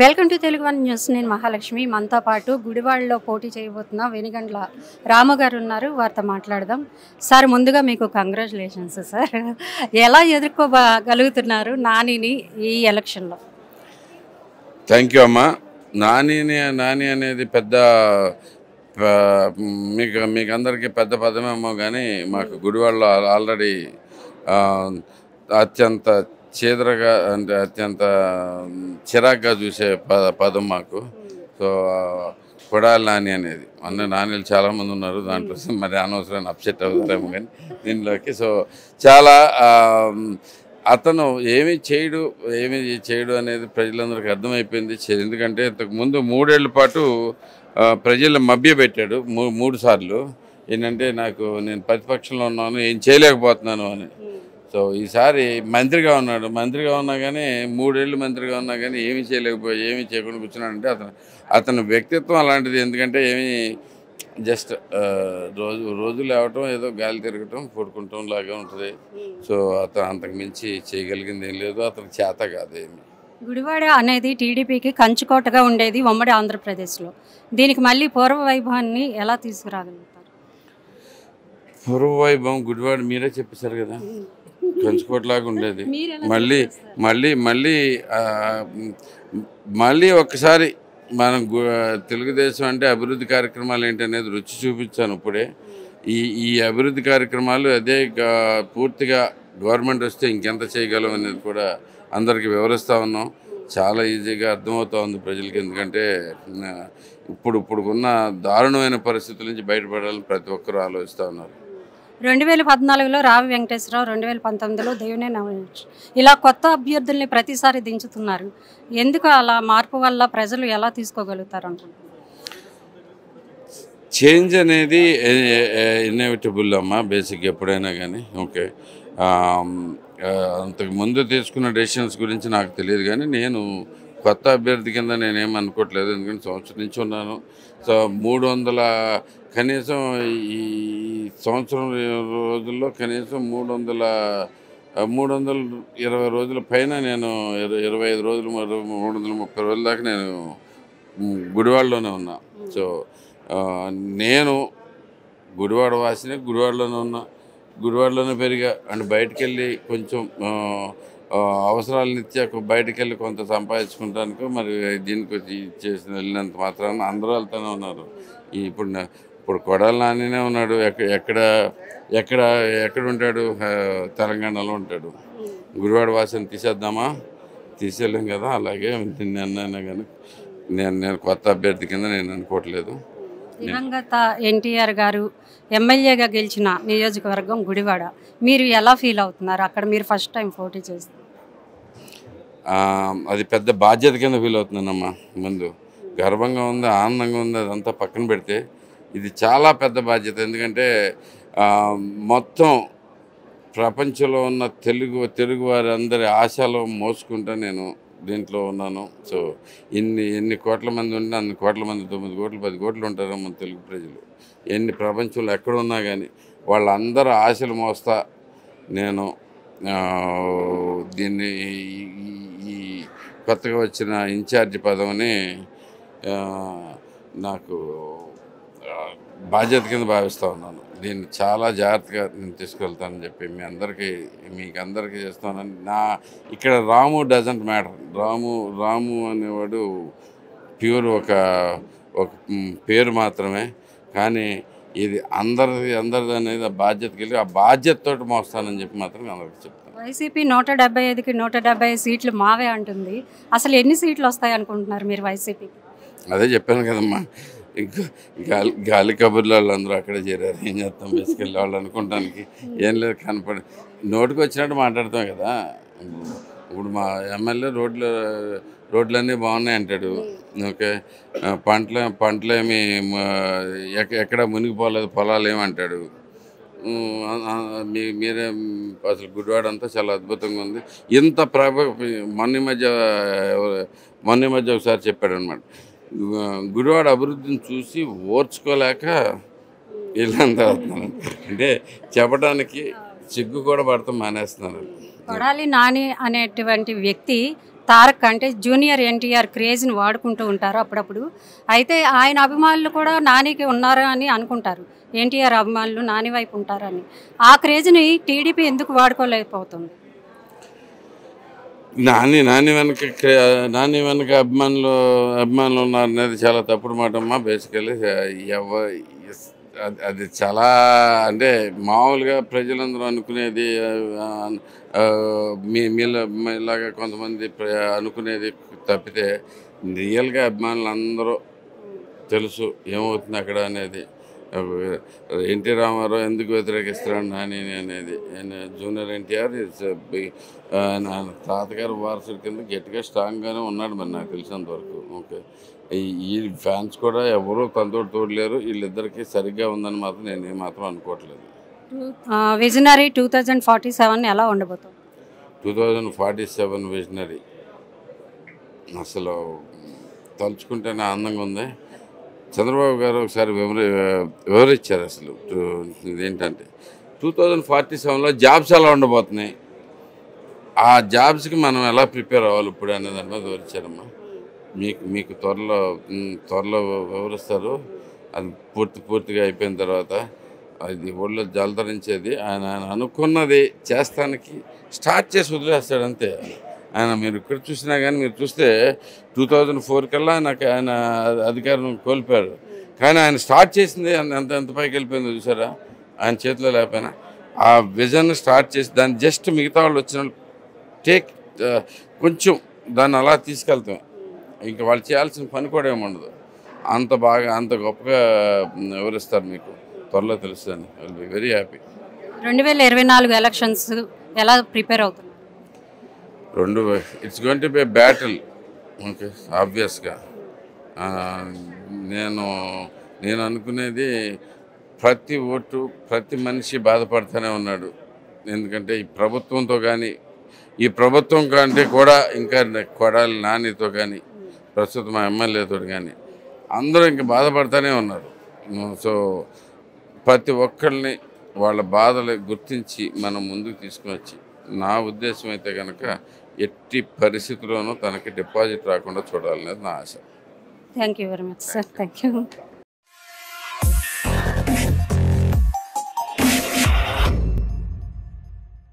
Welcome to Telugu one news. నేను మహాలక్ష్మి. మనతో పాటు గుడివాడలో పోటీ చేయబోతున్న వెనిగండ్ల రాము గారు ఉన్నారు. వారితో మాట్లాడదాం. సార్, ముందుగా మీకు కంగ్రాచులేషన్స్ సార్. ఎలా ఎదుర్కోగలుగుతున్నారు నానిని ఈ ఎలక్షన్లో? థ్యాంక్ యూ అమ్మా. నాని అనేది పెద్ద మీకు అందరికీ పెద్ద పదమేమో కానీ మాకు గుడివాడలో ఆల్రెడీ అత్యంత చీదరగా అంటే అత్యంత చిరాగ్గా చూసే పదం మాకు. సో కొడాలి నాని అనేది నానీలు చాలామంది ఉన్నారు, దాంట్లో మరి అనవసరాన్ని అప్సెట్ అవుతారేమో కానీ దీనిలోకి. సో చాలా అతను ఏమీ చేయడు అనేది ప్రజలందరికీ అర్థమైపోయింది. ఎందుకంటే ఇంతకుముందు 3 ఏళ్ల పాటు ప్రజలు మభ్యపెట్టాడు 3 సార్లు. ఏంటంటే నేను ప్రతిపక్షంలో ఉన్నాను, ఏం చేయలేకపోతున్నాను అని. సో ఈసారి మంత్రిగా ఉన్నా కానీ 3 ఏళ్ళు మంత్రిగా ఉన్నా కానీ ఏమీ చేయకుండా కూర్చున్నాడంటే అతని వ్యక్తిత్వం అలాంటిది. ఎందుకంటే జస్ట్ రోజు లేవటం, ఏదో గాలి తిరగటం, పడుకుంటాం లాగా ఉంటుంది. సో అతను అంతకు మించి చేయగలిగింది ఏం లేదు, అతనికి చేత కాదు ఏమి. గుడివాడ అనేది టీడీపీకి కంచుకోటగా ఉండేది ఉమ్మడి ఆంధ్రప్రదేశ్లో. దీనికి మళ్ళీ పూర్వ వైభవాన్ని ఎలా తీసుకురాగలుగుతారు? పూర్వ వైభవం గుడివాడ మీరే చెప్పేశారు కదా, కంచుకోటలాగా ఉండేది. మళ్ళీ ఒక్కసారి మనం తెలుగుదేశం అంటే అభివృద్ధి కార్యక్రమాలు ఏంటనేది రుచి చూపించాను ఇప్పుడే. ఈ అభివృద్ధి కార్యక్రమాలు అదే పూర్తిగా గవర్నమెంట్ వస్తే ఇంకెంత చేయగలం అనేది కూడా అందరికీ వివరిస్తూ ఉన్నాం. చాలా ఈజీగా అర్థమవుతూ ఉంది ప్రజలకి. ఎందుకంటే ఇప్పుడున్న దారుణమైన పరిస్థితుల నుంచి బయటపడాలని ప్రతి ఒక్కరూ ఆలోచిస్తూ ఉన్నారు. 2014లో రావి వెంకటేశ్వరరావు, 2019లో దేవినేని అవినాష్, ఇలా కొత్త అభ్యర్థుల్ని ప్రతిసారి దించుతున్నారు. ఎందుకు అలా? మార్పు వల్ల ప్రజలు ఎలా తీసుకోగలుగుతారు అనుకుంటున్నారు? చేంజ్ అనేది ఇన్ఎవిటబుల్ అమ్మా, బేసిక్ ఎప్పుడైనా కానీ. ఓకే, అంతకు ముందు తీసుకున్న డెసిషన్స్ గురించి నాకు తెలియదు, కానీ నేను కొత్త అభ్యర్థి కింద నేనేం అనుకోవట్లేదు. ఎందుకంటే సంవత్సరం నుంచి ఉన్నాను. సో 300 కనీసం ఈ సంవత్సరం రోజుల్లో కనీసం 320 రోజుల పైన నేను 25 రోజులు 330 రోజుల దాకా నేను గుడివాడలోనే ఉన్నా. సో నేను గుడివాడ వాసిని, గుడివాడలోనే ఉన్నా, గుడివాడలోనే పెరిగా. అండ్ బయటికి వెళ్ళి కొంచెం అవసరాల నిత్యా బయటికి వెళ్ళి కొంత సంపాదించుకుంటానికి మరి దీనికి చేసిన వెళ్ళినంత మాత్రాన అందరూ వెళ్తూనే ఉన్నారు. ఇప్పుడు కొడాలి నానినే ఉన్నాడు. ఎక్కడ ఉంటాడు? తెలంగాణలో ఉంటాడు. గుడివాడ వాసిని తీసేద్దామా? తీసేయలేం కదా. అలాగే నిన్న కానీ నేను కొత్త అభ్యర్థి కింద నేను అనుకోవట్లేదు. దివంగత ఎన్టీఆర్ గారు ఎమ్మెల్యేగా గెలిచిన నియోజకవర్గం గుడివాడ. మీరు ఎలా ఫీల్ అవుతున్నారు? అక్కడ మీరు ఫస్ట్ టైం పోటీ చేస్తారు. అది పెద్ద బాధ్యత కింద ఫీల్ అవుతున్నానమ్మా. ముందు గర్వంగా ఉంది, ఆనందంగా ఉంది, అదంతా పక్కన పెడితే ఇది చాలా పెద్ద బాధ్యత. ఎందుకంటే మొత్తం ప్రపంచంలో ఉన్న తెలుగు వారి అందరి ఆశలు మోసుకుంటూ నేను దీంట్లో ఉన్నాను. సో ఎన్ని కోట్ల మంది ఉంటే అన్ని కోట్ల మంది, 9 కోట్లు 10 కోట్లు ఉంటారు మన తెలుగు ప్రజలు. ఎన్ని ప్రపంచంలో ఎక్కడున్నా కానీ వాళ్ళందరూ ఆశలు మోస్తా నేను దీన్ని ఈ కొత్తగా వచ్చిన ఇన్ఛార్జి పదవిని నాకు బాధ్యత కింద భావిస్తూ ఉన్నాను. దీన్ని చాలా జాగ్రత్తగా నేను తీసుకెళ్తానని చెప్పి మీకు అందరికీ చేస్తానని. ఇక్కడ రాము డజంట్ మ్యాటర్. రాము అనేవాడు ప్యూర్ ఒక పేరు మాత్రమే. కానీ ఇది అందరిది అనేది ఆ బాధ్యతకి వెళ్ళి ఆ బాధ్యతతో మోస్తానని చెప్పి మాత్రం అందరికీ చెప్తాను. వైసీపీ 175కి 170 సీట్లు మావే అంటుంది. అసలు ఎన్ని సీట్లు వస్తాయి అనుకుంటున్నారు మీరు వైసీపీ? అదే చెప్పాను కదమ్మా, గాలి కబుర్లు వాళ్ళందరూ అక్కడే చేరారు. ఏం చేస్తాం, బేసికెళ్ళి వాళ్ళు అనుకోవడానికి ఏం లేదు. నోటికి వచ్చినట్టు మాట్లాడతాం కదా. ఇప్పుడు మా ఎమ్మెల్యే రోడ్లన్నీ బాగున్నాయి అంటాడు. ఓకే, పంటలు ఏమి ఎక్కడ మునిగిపోలేదు, పొలాలు ఏమంటాడు. మీరే అసలు గుడివాడ అంతా చాలా అద్భుతంగా ఉంది. ఇంత మొన్న మధ్య ఒకసారి చెప్పాడు అనమాట, గుడివాడ అభివృద్ధిని చూసి ఓర్చుకోలేక వీళ్ళంతా అవుతున్నాను అంటే చెప్పడానికి సిగ్గు కూడా పడతాం మానేస్తున్నారు. కొడాలి నాని అనేటువంటి వ్యక్తి తారక్ అంటే జూనియర్ ఎన్టీఆర్ క్రేజ్ని వాడుకుంటూ ఉంటారు అప్పుడప్పుడు. అయితే ఆయన అభిమానులు కూడా నానికి ఉన్నారు అని అనుకుంటారు. ఎన్టీఆర్ అభిమానులు నాని వైపు ఉంటారని. ఆ క్రేజ్ని టీడీపీ ఎందుకు వాడుకోలేకపోతుంది? నాని వెనక అభిమానులు ఉన్నారనేది చాలా తప్పుడు మాట అమ్మా. బేసికలీ అది చాలా అంటే మామూలుగా ప్రజలందరూ అనుకునేది మీలాగా కొంతమంది అనుకునేది తప్పితే రియల్గా అభిమానులు అందరూ తెలుసు ఏమవుతుంది అక్కడ అనేది. ఎన్టీ రామారావు ఎందుకు వ్యతిరేకిస్తున్నాడు నాని అనేది, జూనియర్ ఎన్టీఆర్ తాతగారు వారసుడి కింద గట్టిగా స్ట్రాంగ్గానే ఉన్నాడు మరి నాకు తెలిసినంత వరకు. ఓకే, ఈ ఫ్యాన్స్ కూడా ఎవరూ తనతోటి తోడలేరు. వీళ్ళిద్దరికీ సరిగ్గా ఉందని మాత్రం నేను ఏమాత్రం అనుకోవట్లేదు. విజనరీ 2047 ఎలా ఉండబోతుంది? 2047 విజనరీ అసలు తలుచుకుంటేనే ఆనందంగా ఉంది. చంద్రబాబు గారు ఒకసారి వివరించారు అసలు ఇదేంటంటే 2047లో జాబ్స్ ఎలా ఉండబోతున్నాయి, ఆ జాబ్స్కి మనం ఎలా ప్రిపేర్ అవ్వాలి ఇప్పుడు అనే దాని మీద వివరించారమ్మా. మీకు త్వరలో వివరిస్తారు. అది పూర్తిగా అయిపోయిన తర్వాత అది ఒళ్ళో జలధరించేది. ఆయన అనుకున్నది చేస్తానికి స్టార్ట్ చేసి వదిలేస్తాడు అంతే. ఆయన మీరు ఇక్కడ చూసినా కానీ మీరు చూస్తే 2004 కల్లా ఆయన అధికారం కోల్పోయాడు. కానీ ఆయన స్టార్ట్ చేసింది ఎంత పైకి వెళ్ళిపోయిందో చూసారా, ఆయన చేతిలో లేకపోయినా ఆ విజన్ స్టార్ట్ చేసి దాన్ని జస్ట్ మిగతా వాళ్ళు వచ్చిన కొంచెం దాన్ని అలా తీసుకెళ్తాం. ఇంకా వాళ్ళు చేయాల్సిన పని కూడా ఏముండదు. అంత బాగా అంత గొప్పగా వివరిస్తారు. మీకు త్వరలో తెలుస్తుంది. I will be very happy. 2024 elections ఎలా ప్రిపేర్ అవుతున్నారు? It's going to be battle. Okay, ఆబ్వియస్గా నేను అనుకునేది ప్రతి ఓటు ప్రతి మనిషి బాధపడుతూనే ఉన్నాడు. ఎందుకంటే ఈ ప్రభుత్వంతో కానీ ఈ ప్రభుత్వం కంటే కూడా ఇంకా కొడాలి నానితో కానీ ప్రస్తుతం మా ఎమ్మెల్యేతో కానీ అందరూ ఇంకా బాధపడుతూనే ఉన్నారు. సో ప్రతి ఒక్కరిని వాళ్ళ బాధలు గుర్తించి మనం ముందుకు తీసుకుని వచ్చి, నా ఉద్దేశం అయితే కనుక ఎట్టి పరిస్థితుల్లోనూ తనకి డిపాజిట్ రాకుండా చూడాలనేది నా ఆశ. Thank you very much sir. Thank you.